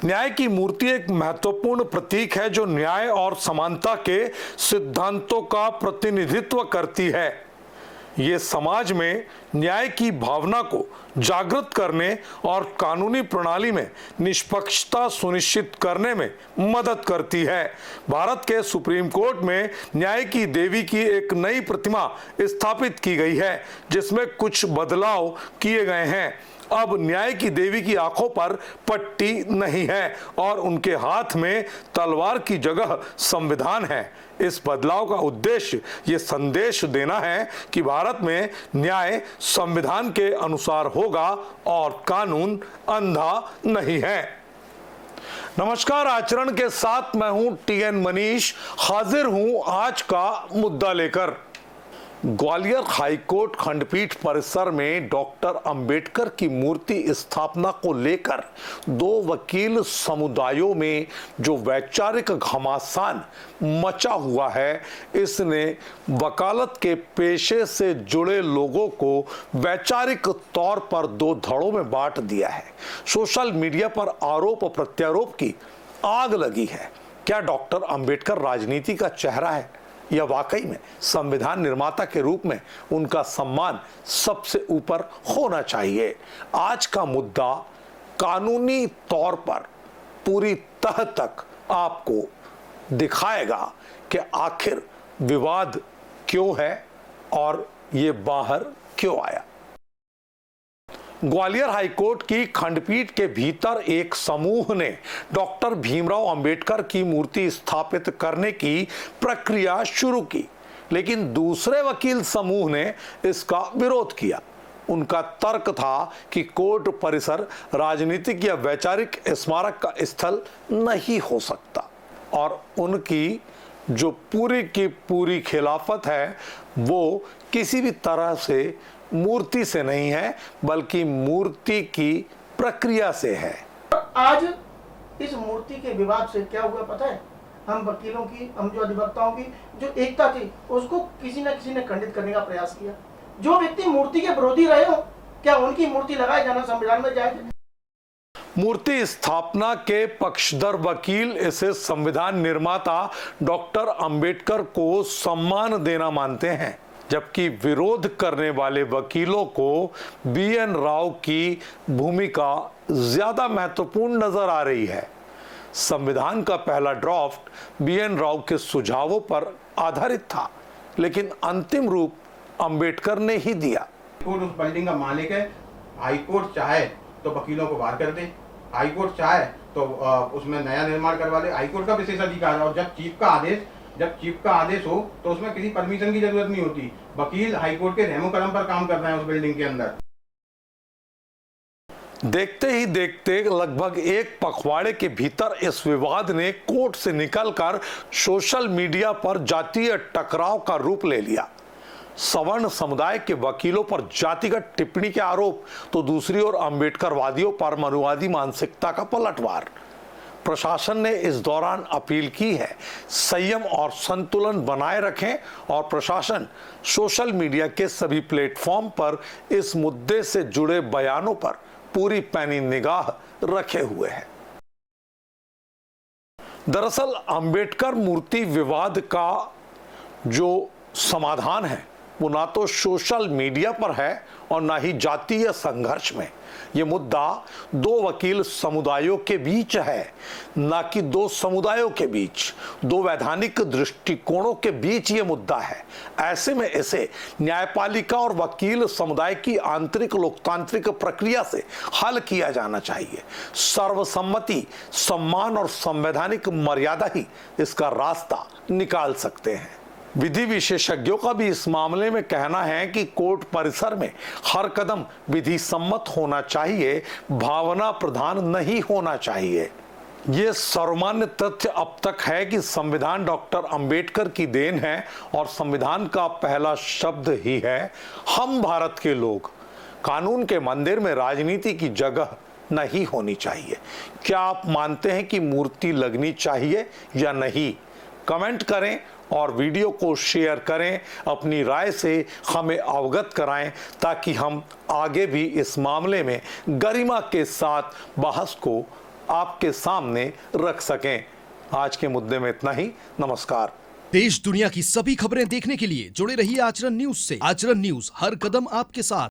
न्याय की मूर्ति एक महत्वपूर्ण प्रतीक है जो न्याय और समानता के सिद्धांतों का प्रतिनिधित्व करती है। ये समाज में न्याय की भावना को जागृत करने और कानूनी प्रणाली में निष्पक्षता सुनिश्चित करने में मदद करती है। भारत के सुप्रीम कोर्ट में न्याय की देवी की एक नई प्रतिमा स्थापित की गई है, जिसमें कुछ बदलाव किए गए हैं। अब न्याय की देवी की आंखों पर पट्टी नहीं है और उनके हाथ में तलवार की जगह संविधान है। इस बदलाव का उद्देश्य ये संदेश देना है कि भारत में न्याय संविधान के अनुसार होगा और कानून अंधा नहीं है। नमस्कार, आचरण के साथ मैं हूं TN मनीष, हाजिर हूं आज का मुद्दा लेकर। ग्वालियर हाईकोर्ट खंडपीठ परिसर में डॉक्टर अंबेडकर की मूर्ति स्थापना को लेकर दो वकील समुदायों में जो वैचारिक घमासान मचा हुआ है, इसने वकालत के पेशे से जुड़े लोगों को वैचारिक तौर पर दो धड़ों में बांट दिया है। सोशल मीडिया पर आरोप प्रत्यारोप की आग लगी है। क्या डॉक्टर अंबेडकर राजनीति का चेहरा है या वाकई में संविधान निर्माता के रूप में उनका सम्मान सबसे ऊपर होना चाहिए? आज का मुद्दा कानूनी तौर पर पूरी तह तक आपको दिखाएगा कि आखिर विवाद क्यों है और ये बाहर क्यों आया। ग्वालियर हाईकोर्ट की खंडपीठ के भीतर एक समूह ने डॉक्टर भीमराव अंबेडकर की मूर्ति स्थापित करने की प्रक्रिया शुरू की, लेकिन दूसरे वकील समूह ने इसका विरोध किया। उनका तर्क था कि कोर्ट परिसर राजनीतिक या वैचारिक स्मारक का स्थल नहीं हो सकता और उनकी जो पूरी की पूरी खिलाफत है वो किसी भी तरह से मूर्ति से नहीं है बल्कि मूर्ति की प्रक्रिया से है। आज इस मूर्ति के विवाद से क्या हुआ पता है? हम वकीलों की, हम जो अधिवक्ताओं की जो एकता थी उसको किसी न किसी ने खंडित करने का प्रयास किया। जो व्यक्ति मूर्ति के विरोधी रहे हो, क्या उनकी मूर्ति लगाए जाना संविधान में जायज है? मूर्ति स्थापना के पक्षधर वकील इसे संविधान निर्माता डॉक्टर अंबेडकर को सम्मान देना मानते हैं, जबकि विरोध करने वाले वकीलों को BN राव की भूमिका ज्यादा महत्वपूर्ण नजर आ रही है। संविधान का पहला ड्राफ्ट BN राव के सुझावों पर आधारित था, लेकिन अंतिम रूप अंबेडकर ने ही दिया। हाईकोर्ट उस बिल्डिंग का मालिक है। हाईकोर्ट चाहे तो वकीलों को बाहर कर दे, हाईकोर्ट चाहे तो उसमें नया निर्माण करवा ले। हाईकोर्ट का विशेषाधिकार है और जब चीफ का आदेश हो तो उसमें किसी परमिशन की जरूरत नहीं होती। वकील हाईकोर्ट के रहमो करम पर काम कर रहे हैं उस बिल्डिंग के अंदर। देखते ही देखते लगभग एक पखवाड़े के भीतर इस विवाद ने कोर्ट से निकलकर सोशल मीडिया पर जातीय टकराव का रूप ले लिया। सवर्ण समुदाय के वकीलों पर जातिगत टिप्पणी के आरोप तो दूसरी ओर अंबेडकरवादियों पर मनुवादी मानसिकता का पलटवार। प्रशासन ने इस दौरान अपील की है, संयम और संतुलन बनाए रखें और प्रशासन सोशल मीडिया के सभी प्लेटफॉर्म पर इस मुद्दे से जुड़े बयानों पर पूरी पैनी निगाह रखे हुए है। दरअसल अंबेडकर मूर्ति विवाद का जो समाधान है वो ना तो सोशल मीडिया पर है और ना ही जातीय संघर्ष में। ये मुद्दा दो वकील समुदायों के बीच है, ना कि दो समुदायों के बीच, दो वैधानिक दृष्टिकोणों के बीच ये मुद्दा है। ऐसे में इसे न्यायपालिका और वकील समुदाय की आंतरिक लोकतांत्रिक प्रक्रिया से हल किया जाना चाहिए। सर्वसम्मति, सम्मान और संवैधानिक मर्यादा ही इसका रास्ता निकाल सकते हैं। विधि विशेषज्ञों का भी इस मामले में कहना है कि कोर्ट परिसर में हर कदम विधि सम्मत होना चाहिए, भावना प्रधान नहीं होना चाहिए। ये सर्वमान्य तथ्य अब तक है कि संविधान डॉक्टर अंबेडकर की देन है और संविधान का पहला शब्द ही है हम भारत के लोग। कानून के मंदिर में राजनीति की जगह नहीं होनी चाहिए। क्या आप मानते हैं कि मूर्ति लगनी चाहिए या नहीं? कमेंट करें और वीडियो को शेयर करें, अपनी राय से हमें अवगत कराएं ताकि हम आगे भी इस मामले में गरिमा के साथ बहस को आपके सामने रख सकें। आज के मुद्दे में इतना ही। नमस्कार। देश दुनिया की सभी खबरें देखने के लिए जुड़े रहिए आचरण न्यूज से। आचरण न्यूज, हर कदम आपके साथ।